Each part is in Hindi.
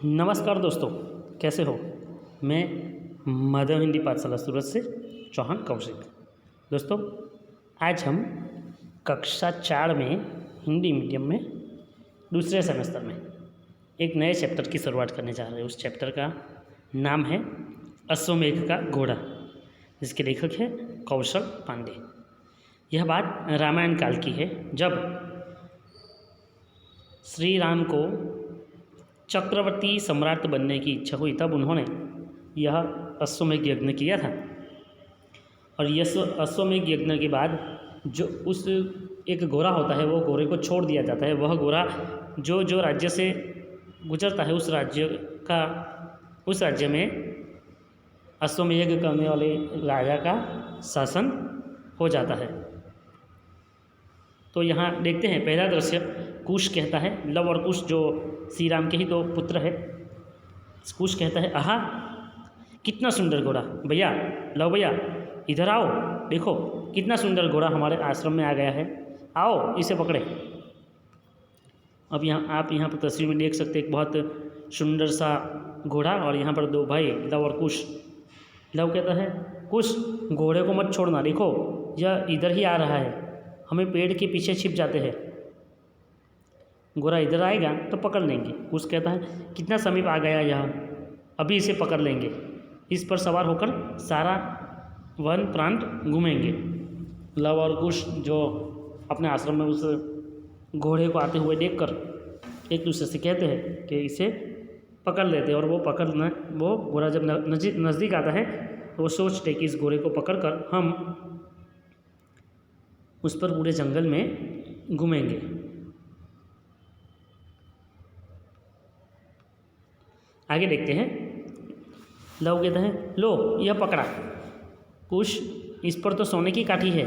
नमस्कार दोस्तों, कैसे हो। मैं माधव हिंदी पाठशाला सूरत से चौहान कौशिक। दोस्तों, आज हम कक्षा 4 में हिंदी मीडियम में दूसरे सेमेस्टर में एक नए चैप्टर की शुरुआत करने जा रहे हैं। उस चैप्टर का नाम है अश्वमेघ का घोड़ा, जिसके लेखक हैं कौशल पांडे। यह बात रामायण काल की है, जब श्री राम को चक्रवर्ती सम्राट बनने की इच्छा हुई, तब उन्होंने यह अश्वमेघ यज्ञ किया था। और यह अश्वमेघ यज्ञ के बाद जो उस एक घोड़ा होता है, वो घोड़े को छोड़ दिया जाता है। वह घोड़ा जो जो राज्य से गुजरता है, उस राज्य में अश्वमेघ करने वाले राजा का शासन हो जाता है। तो यहाँ देखते हैं पहला दृश्य। कुश कहता है, लव और कुश जो श्री राम के ही दो पुत्र है। कुश कहता है, आहा कितना सुंदर घोड़ा, भैया लव भैया इधर आओ, देखो कितना सुंदर घोड़ा हमारे आश्रम में आ गया है, आओ इसे पकड़े। अब आप यहाँ पर तस्वीर में देख सकते हैं एक बहुत सुंदर सा घोड़ा, और यहाँ पर दो भाई लव और कुश। लव कहता है, कुश घोड़े को मत छोड़ना, देखो यह इधर ही आ रहा है, हमें पेड़ के पीछे छिप जाते हैं, घोड़ा इधर आएगा तो पकड़ लेंगे। कुश कहता है, कितना समीप आ गया यहाँ, अभी इसे पकड़ लेंगे, इस पर सवार होकर सारा वन प्रांत घूमेंगे। लव और कुश जो अपने आश्रम में उस घोड़े को आते हुए देखकर एक दूसरे से कहते हैं कि इसे पकड़ लेते हैं। और वो घोड़ा जब नज़दीक आता है तो वो सोचते कि इस घोड़े को पकड़कर हम उस पर पूरे जंगल में घूमेंगे। आगे देखते हैं। लव कहता है, लो यह पकड़ा। कुश, इस पर तो सोने की काठी है,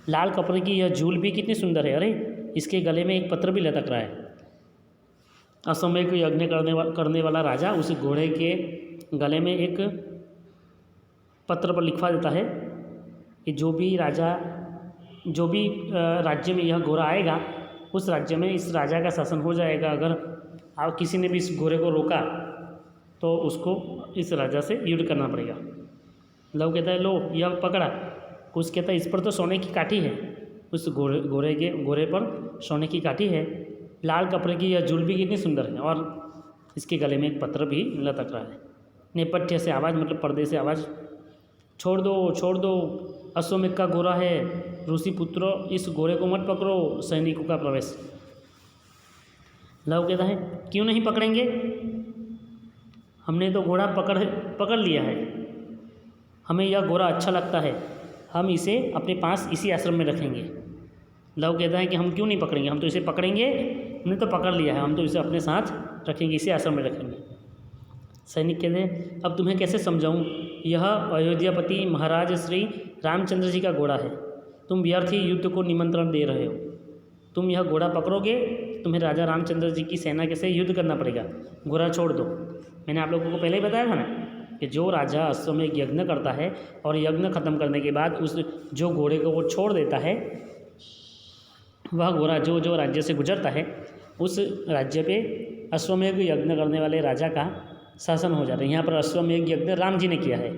लाल कपड़े की यह झूल भी कितनी सुंदर है, अरे इसके गले में एक पत्र भी लटक रहा है। अश्वमेघ को यज्ञ करने वाला राजा उस घोड़े के गले में एक पत्र पर लिखवा देता है कि जो भी राज्य में यह घोड़ा आएगा, उस राज्य में इस राजा का शासन हो जाएगा। अगर आप किसी ने भी इस घोड़े को रोका तो उसको इस राजा से युद्ध करना पड़ेगा। लव कहता है, लो यह पकड़ा। कुश कहता है, इस पर तो सोने की काठी है, उस घोड़े पर सोने की काठी है, लाल कपड़े की यह झूल भी कितनी सुंदर है, और इसके गले में एक पत्र भी लटक रहा है। नेपथ्य से आवाज़, मतलब पर्दे से आवाज़, छोड़ दो, अश्वमेघ का घोड़ा है, ऋषि पुत्रों इस घोड़े को मत पकड़ो, सैनिकों का प्रवेश। लव कहता है, क्यों नहीं पकड़ेंगे, हमने तो घोड़ा पकड़ लिया है, हमें यह घोड़ा अच्छा लगता है, हम इसे अपने पास इसी आश्रम में रखेंगे। लव कहता है कि हम क्यों नहीं पकड़ेंगे, हम तो इसे पकड़ेंगे, हमने तो पकड़ लिया है, हम तो इसे अपने साथ रखेंगे, इसी आश्रम में रखेंगे। सैनिक कहते हैं, अब तुम्हें कैसे समझाऊं, यह अयोध्यापति महाराज श्री रामचंद्र जी का घोड़ा है, तुम व्यर्थ ही युद्ध को निमंत्रण दे रहे हो। तुम यह घोड़ा पकड़ोगे, तुम्हें राजा रामचंद्र जी की सेना के से युद्ध करना पड़ेगा, घोड़ा छोड़ दो। मैंने आप लोगों को पहले ही बताया था ना कि जो राजा अश्वमेघ यज्ञ करता है और यज्ञ खत्म करने के बाद उस जो घोड़े को वो छोड़ देता है, वह घोड़ा जो राज्य से गुजरता है, उस राज्य पे अश्वमेघ यज्ञ करने वाले राजा का शासन हो जाता है। यहाँ पर अश्वमेघ यज्ञ राम जी ने किया है,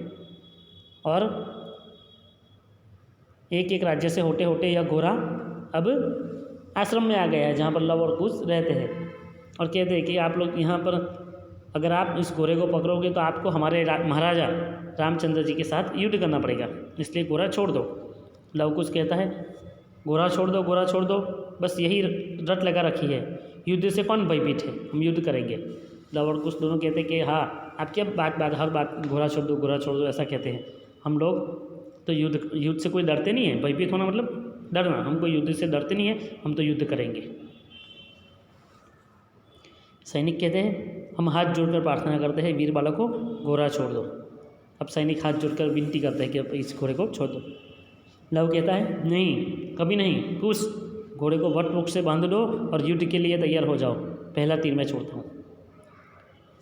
और एक एक राज्य से होते होते यह घोड़ा अब आश्रम में आ गया है, जहाँ पर लव और कुश रहते हैं। और कहते हैं कि आप लोग यहाँ पर अगर आप इस घोड़े को पकड़ोगे तो आपको हमारे महाराजा रामचंद्र जी के साथ युद्ध करना पड़ेगा, इसलिए घोड़ा छोड़ दो। लव कुश कहता है, घोड़ा छोड़ दो, बस यही रट लगा रखी है, युद्ध से कौन भयभीत है, हम युद्ध करेंगे। लव और कुश दोनों कहते हैं कि हाँ, आप क्या हर बात घोड़ा छोड़ दो ऐसा कहते हैं। हम लोग तो युद्ध से कोई डरते नहीं है, भयभीत होना मतलब डरना, हम कोई युद्ध से डरते नहीं है, हम तो युद्ध करेंगे। सैनिक कहते हैं, हम हाथ जोड़कर प्रार्थना करते हैं, वीर बालक को घोड़ा छोड़ दो। अब सैनिक हाथ जोड़कर विनती करते हैं कि इस घोड़े को छोड़ दो। लव कहता है, नहीं कभी नहीं, कुश घोड़े को वट वृक्ष से बांध दो और युद्ध के लिए तैयार हो जाओ, पहला तीर मैं छोड़ता हूँ।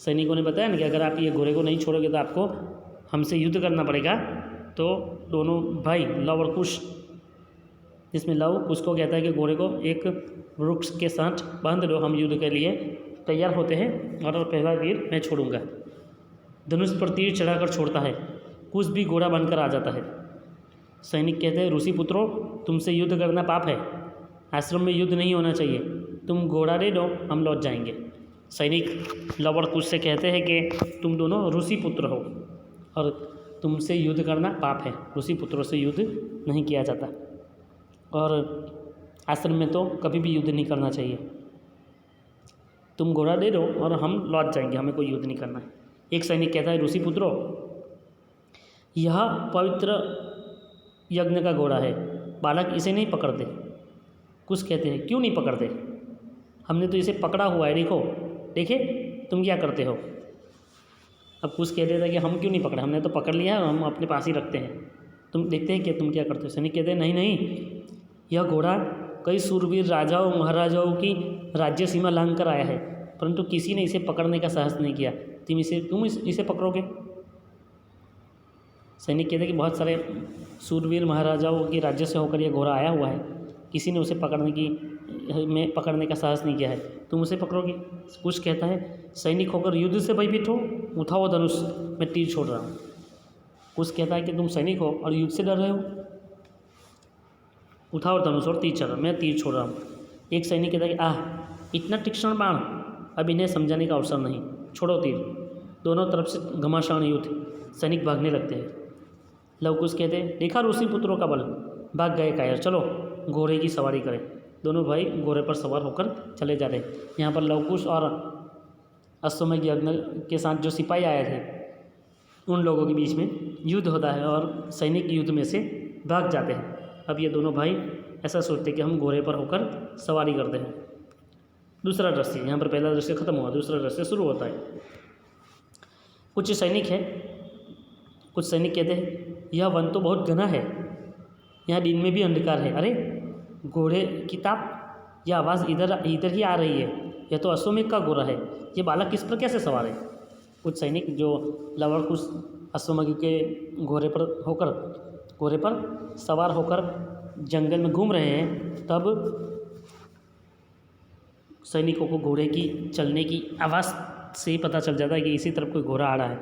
सैनिकों ने बताया ना कि अगर आप ये घोड़े को नहीं छोड़ोगे तो आपको हमसे युद्ध करना पड़ेगा। तो दोनों भाई लव और कुश, जिसमें लव कुश को कहता है कि घोड़े को एक वृक्ष के साथ बांध दो, हम युद्ध के लिए तैयार होते हैं और पहला तीर मैं छोड़ूंगा। धनुष पर तीर चढ़ाकर छोड़ता है, कुछ भी घोड़ा बनकर आ जाता है। सैनिक कहते हैं, ऋषि पुत्रों, तुमसे युद्ध करना पाप है, आश्रम में युद्ध नहीं होना चाहिए, तुम घोड़ा दे दो, हम लौट जाएंगे। सैनिक लव और कुश से कहते हैं कि तुम दोनों ऋषि पुत्र हो और तुमसे युद्ध करना पाप है, ऋषि पुत्रों से युद्ध नहीं किया जाता और आश्रम में तो कभी भी युद्ध नहीं करना चाहिए, तुम घोड़ा दे दो और हम लौट जाएंगे, हमें कोई युद्ध नहीं करना है। एक सैनिक कहता है, ऋषि पुत्रों, यह पवित्र यज्ञ का घोड़ा है, बालक इसे नहीं पकड़ते। कुछ कहते हैं, क्यों नहीं पकड़ते, हमने तो इसे पकड़ा हुआ है, देखो देखे तुम क्या करते हो। अब कुछ कह देता है कि हम क्यों नहीं पकड़े, हमने तो पकड़ लिया है, हम अपने पास ही रखते हैं, तुम देखते हैं कि तुम क्या करते हो। सैनिक कहते हैं, नहीं नहीं, यह घोड़ा कई सूरवीर राजाओं महाराजाओं की राज्य सीमा लांघ कर आया है, परंतु किसी ने इसे पकड़ने का साहस नहीं किया, तुम इसे पकड़ोगे। सैनिक कहते हैं कि बहुत सारे सूरवीर महाराजाओं के राज्य से होकर यह घोड़ा आया हुआ है, किसी ने उसे पकड़ने का साहस नहीं किया है, तुम उसे पकड़ोगे। कुछ कहता है, सैनिक होकर युद्ध से भयभीत हो, उठाओ धनुष, मैं तीर छोड़ रहा हूँ। कुछ कहता है कि तुम सैनिक हो और युद्ध से डर रहे हो, उठाओ धनुष और तीर चढ़ा, मैं तीर छोड़ रहा हूँ। एक सैनिक कहता है कि इतना तीक्ष्ण बाण, अब इन्हें समझाने का अवसर नहीं, छोड़ो तीर। दोनों तरफ से घमासान युद्ध, सैनिक भागने लगते हैं। लवकुश कहते हैं, देखा ऋषि पुत्रों का बल, भाग गए कायर, चलो घोड़े की सवारी करें। दोनों भाई घोड़े पर सवार होकर चले जा रहे। यहाँ पर लवकुश और अश्वमेध यज्ञ के साथ जो सिपाही आए थे उन लोगों के बीच में युद्ध होता है और सैनिक युद्ध में से भाग जाते हैं। अब ये दोनों भाई ऐसा सोचते हैं कि हम घोड़े पर होकर सवारी करते हैं। दूसरा दृश्य, यहाँ पर पहला दृश्य खत्म हुआ, दूसरा दृश्य शुरू होता है। कुछ सैनिक कहते हैं, यह वन तो बहुत घना है, यहाँ दिन में भी अंधकार है। अरे घोड़े की ताप, यह आवाज़ इधर ही आ रही है, यह तो अश्वमेध का घोड़ा है, ये बालक किस पर कैसे सवार है। कुछ सैनिक जो लवण कुछ अश्वमेध के घोड़े पर सवार होकर जंगल में घूम रहे हैं, तब सैनिकों को घोड़े की चलने की आवाज़ से ही पता चल जाता है कि इसी तरफ कोई घोड़ा आ रहा है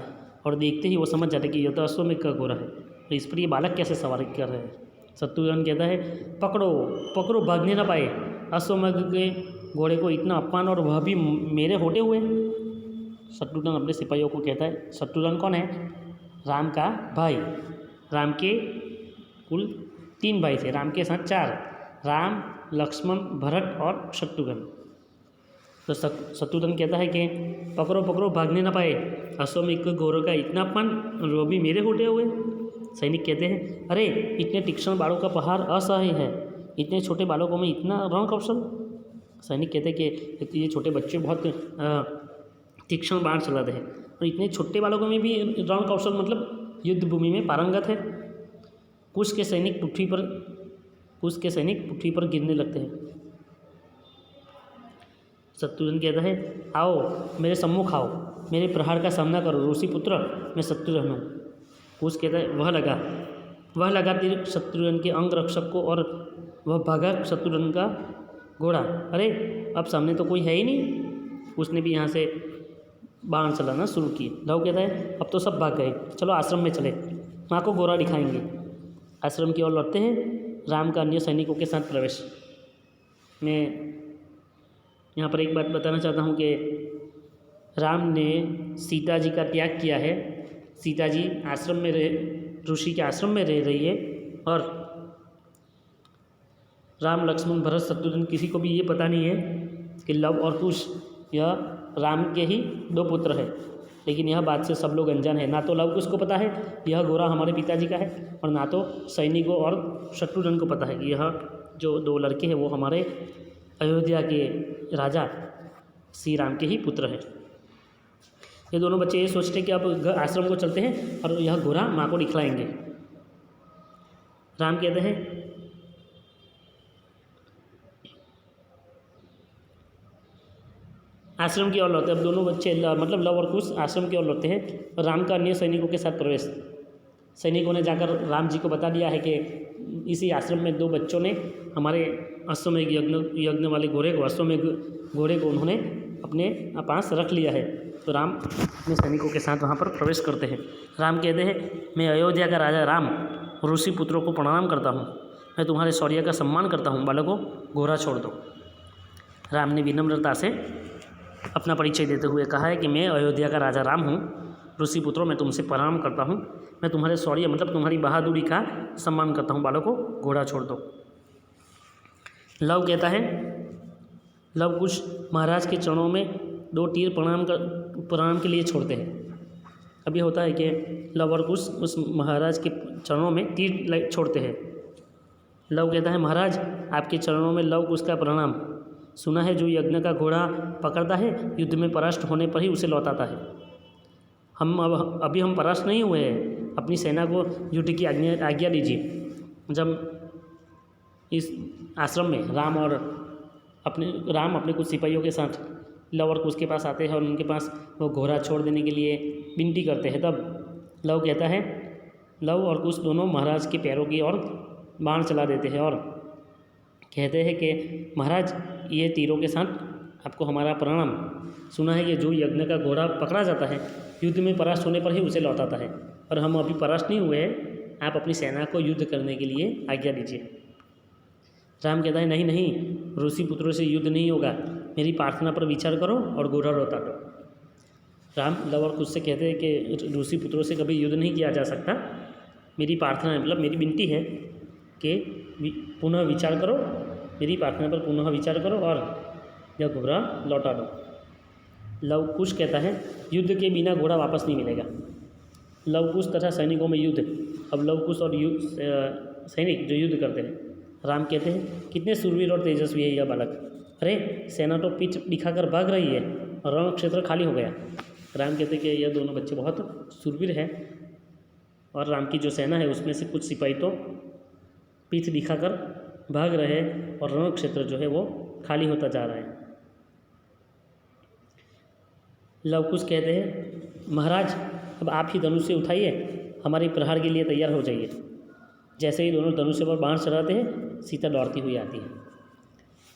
और देखते ही वो समझ जाते हैं कि यह तो अश्वमेध का घोड़ा है, तो इस पर ये बालक कैसे सवारी कर रहे हैं। शत्रुघ्न कहता है, पकड़ो, भागने ना पाए, अश्वमेध के घोड़े को इतना अपमान और वह भी मेरे होते हुए। शत्रुघ्न अपने सिपाहियों को कहता है, शत्रुघ्न कौन है, राम का भाई, राम के कुल 3 भाई थे, राम के साथ 4, राम, लक्ष्मण, भरत और शत्रुघ्न। तो शत्रुघ्न कहता है कि पकड़ो, भागने ना पाए, अश्वमेध के घोड़े का इतना अपमान और वो भी मेरे होते हुए। सैनिक कहते हैं, अरे इतने तीक्ष्ण बालों का प्रहार असह्य है, इतने छोटे बालकों में इतना रण कौशल। सैनिक कहते हैं कि ये छोटे बच्चे बहुत तीक्ष्ण बाण चलाते हैं और इतने छोटे बालकों में भी रण कौशल, मतलब युद्ध भूमि में पारंगत है। कुश के सैनिक पृथ्वी पर गिरने लगते हैं। शत्रुघ्न कहता है, आओ मेरे सम्मुख आओ, मेरे प्रहार का सामना करो, ऋषि पुत्र, मैं शत्रुघ्न हूँ। कुश कहता है, वह लगा तीर शत्रुघ्न के अंग रक्षक को और वह भागा शत्रुघ्न का घोड़ा। अरे अब सामने तो कोई है ही नहीं। उसने भी यहाँ से बाण चलाना शुरू किए। लव कहता है, अब तो सब भाग गए, चलो आश्रम में चले, माँ को घोड़ा दिखाएंगे। आश्रम की ओर लौटते हैं। राम का अन्य सैनिकों के साथ प्रवेश। मैं यहाँ पर एक बात बताना चाहता हूँ कि राम ने सीता जी का त्याग किया है। सीता जी आश्रम में ऋषि के आश्रम में रह रही है और राम, लक्ष्मण, भरत, शत्रुघ्न किसी को भी ये पता नहीं है कि लव और कुश यह राम के ही 2 पुत्र हैं। लेकिन यह बात से सब लोग अनजान है। ना तो लव कुश को पता है यह घोड़ा हमारे पिताजी का है, और ना तो सैनिकों और शत्रुघ्न को पता है कि यह जो 2 लड़के हैं वो हमारे अयोध्या के राजा श्री राम के ही पुत्र हैं। ये दोनों बच्चे ये सोचते हैं कि अब आश्रम को चलते हैं और यह घोड़ा माँ को दिखलाएंगे। राम कहते हैं, आश्रम की ओर लौटते। अब दोनों बच्चे मतलब लव और कुश आश्रम की ओर लौटते हैं। राम का अन्य सैनिकों के साथ प्रवेश। सैनिकों ने जाकर राम जी को बता दिया है कि इसी आश्रम में 2 बच्चों ने हमारे अश्वमेध यज्ञ वाले घोड़े को, अश्वमेध घोड़े को उन्होंने अपने पास रख लिया है। तो राम अपने सैनिकों के साथ वहाँ पर प्रवेश करते हैं। राम कहते हैं, मैं अयोध्या का राजा राम ऋषि पुत्रों को प्रणाम करता हूँ, मैं तुम्हारे शौर्य का सम्मान करता हूँ, बालकों घोड़ा छोड़ दो। राम ने विनम्रता से अपना परिचय देते हुए कहा है कि मैं अयोध्या का राजा राम हूँ, ऋषि पुत्रों मैं तुमसे प्रणाम करता हूँ, मैं तुम्हारे शौर्य मतलब तुम्हारी बहादुरी का सम्मान करता हूँ, बालकों घोड़ा छोड़ दो। लव कहता है, लव कुश महाराज के चरणों में 2 तीर प्रणाम के लिए छोड़ते हैं। अब ये होता है कि लव और कुश उस महाराज के चरणों में तीर छोड़ते हैं। लव कहता है, महाराज आपके चरणों में लव कुश का प्रणाम। सुना है जो यज्ञ का घोड़ा पकड़ता है युद्ध में परास्त होने पर ही उसे लौटाता है। अभी हम परास्त नहीं हुए हैं, अपनी सेना को युद्ध की आज्ञा दीजिए। जब इस आश्रम में राम अपने कुछ सिपाहियों के साथ लव और कुश के पास आते हैं और उनके पास वो घोड़ा छोड़ देने के लिए विनती करते हैं, तब लव कहता है, लव और कुश दोनों महाराज के पैरों की ओर बाण चला देते हैं और कहते हैं कि महाराज ये तीरों के साथ आपको हमारा प्रणाम। सुना है कि जो यज्ञ का घोड़ा पकड़ा जाता है युद्ध में परास्त होने पर ही उसे लौटाता है, और हम अभी परास्त नहीं हुए हैं, आप अपनी सेना को युद्ध करने के लिए आज्ञा दीजिए। राम कहता है, नहीं नहीं, ऋषि पुत्रों से युद्ध नहीं होगा, मेरी प्रार्थना पर विचार करो और घोड़ा लौटा दो। राम लव और कुश से कहते हैं कि ऋषि पुत्रों से कभी युद्ध नहीं किया जा सकता, मेरी प्रार्थना है, मतलब मेरी विनती है कि पुनः विचार करो, मेरी प्रार्थना पर पुनः विचार करो और यह घोड़ा लौटा दो। लव कुश कहता है, युद्ध के बिना घोड़ा वापस नहीं मिलेगा। लव कुश तथा सैनिकों में युद्ध। अब लव कुश और सैनिक जो युद्ध करते हैं, राम कहते हैं, कितने शूरवीर और तेजस्वी है यह बालक। अरे सेना तो पीठ दिखाकर भाग रही है और रण क्षेत्र खाली हो गया। राम कहते हैं कि यह दोनों बच्चे बहुत शूरवीर हैं और राम की जो सेना है उसमें से कुछ सिपाही तो पीठ दिखाकर भाग रहे हैं और रण क्षेत्र जो है वो खाली होता जा रहा है। लव कुश कहते हैं, महाराज अब आप ही धनुष से उठाइए, हमारे प्रहार के लिए तैयार हो जाइए। जैसे ही दोनों धनुष पर बाण चलाते हैं, सीता दौड़ती हुई आती है।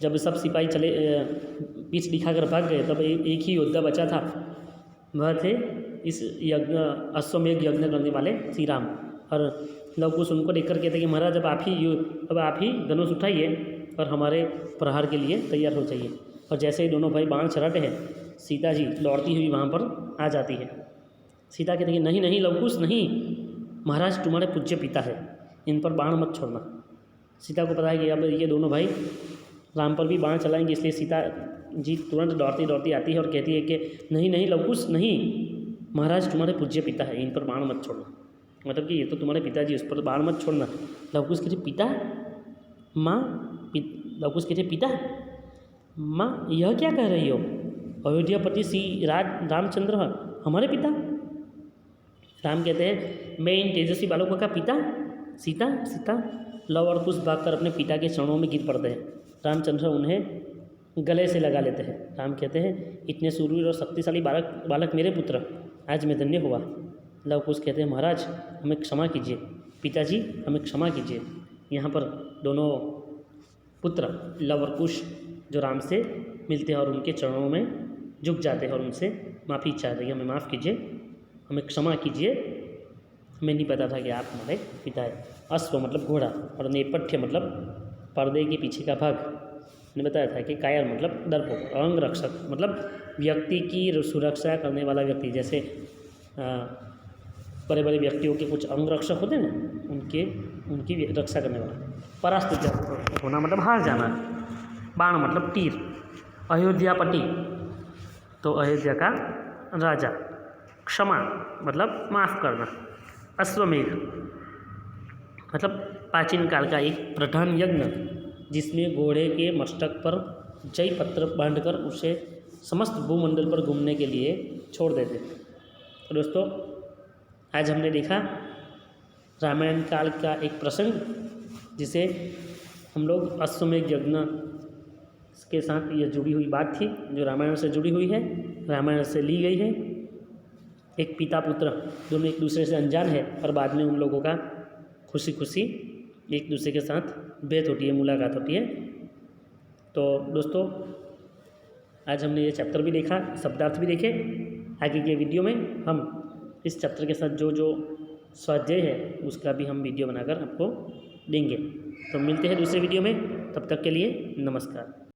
जब सब सिपाही चले पीठ दिखाकर भाग गए, तब एक ही योद्धा बचा था, वह थे इस अश्वमेध यज्ञ करने वाले श्री राम। और लव कुश उनको देखकर कहते कि महाराज अब आप ही धनुष उठाइए और हमारे प्रहार के लिए तैयार हो जाइए। और जैसे ही दोनों भाई बाण चलाते हैं, सीता जी दौड़ती हुई वहाँ पर आ जाती है। सीता कहते हैं, नहीं नहीं लव कुश नहीं, महाराज तुम्हारे पूज्य पिता है, इन पर बाण मत छोड़ना। सीता को पता है कि अब ये दोनों भाई राम पर भी बाण चलाएंगे, इसलिए सीता जी तुरंत दौड़ती दौड़ती आती है और कहती है कि नहीं नहीं लव कुश नहीं, महाराज तुम्हारे पूज्य पिता है, इन पर बाण मत छोड़ना। मतलब कि ये तो तुम्हारे पिताजी, उस पर बाण मत छोड़ना। लव कुश कहते, पिता माँ, लव कुश कहते, पिता माँ यह क्या कह रही हो, अयोध्यापति श्री रामचंद्र हमारे पिता। राम कहते हैं, मैं इन तेजस्वी बालकों का पिता। सीता लव और कुश भागकर अपने पिता के चरणों में गिर पड़ते हैं। रामचंद्र उन्हें गले से लगा लेते हैं। राम कहते हैं, इतने सूरवीर और शक्तिशाली बालक मेरे पुत्र, आज मैं धन्य हुआ। लव कुश कहते हैं, महाराज हमें क्षमा कीजिए, पिताजी हमें क्षमा कीजिए। यहाँ पर दोनों पुत्र लव और कुश जो राम से मिलते हैं और उनके चरणों में झुक जाते हैं और उनसे माफ़ी चाहते हैं, हमें माफ़ कीजिए, हमें क्षमा कीजिए, हमें नहीं पता था कि आप हमारे पिता है। अश्व मतलब घोड़ा और नेपथ्य मतलब पर्दे के पीछे का भाग। मैंने बताया था कि कायर मतलब डरपोक, अंग रक्षक मतलब व्यक्ति की सुरक्षा करने वाला व्यक्ति। जैसे बड़े बड़े व्यक्तियों के कुछ अंग रक्षक होते हैं ना, उनकी रक्षा करने वाला। परास्त होना मतलब हार जाना। बाण मतलब तीर। अयोध्यापति तो अयोध्या का राजा। क्षमा मतलब माफ़ करना। अश्वमेध मतलब प्राचीन काल का एक प्रधान यज्ञ जिसमें घोड़े के मस्तक पर जय पत्र बांधकर उसे समस्त भूमंडल पर घूमने के लिए छोड़ देते। तो दोस्तों आज हमने देखा रामायण काल का एक प्रसंग जिसे हम लोग अश्वमेध यज्ञ के साथ यह जुड़ी हुई बात थी जो रामायण से जुड़ी हुई है, रामायण से ली गई है। एक पिता पुत्र दोनों एक दूसरे से अनजान है और बाद में उन लोगों का खुशी खुशी एक दूसरे के साथ भेंट होती है, मुलाकात होती है। तो दोस्तों आज हमने ये चैप्टर भी देखा, शब्दार्थ भी देखे। आगे के वीडियो में हम इस चैप्टर के साथ जो जो स्वाध्याय है उसका भी हम वीडियो बनाकर आपको देंगे। तो मिलते हैं दूसरे वीडियो में, तब तक के लिए नमस्कार।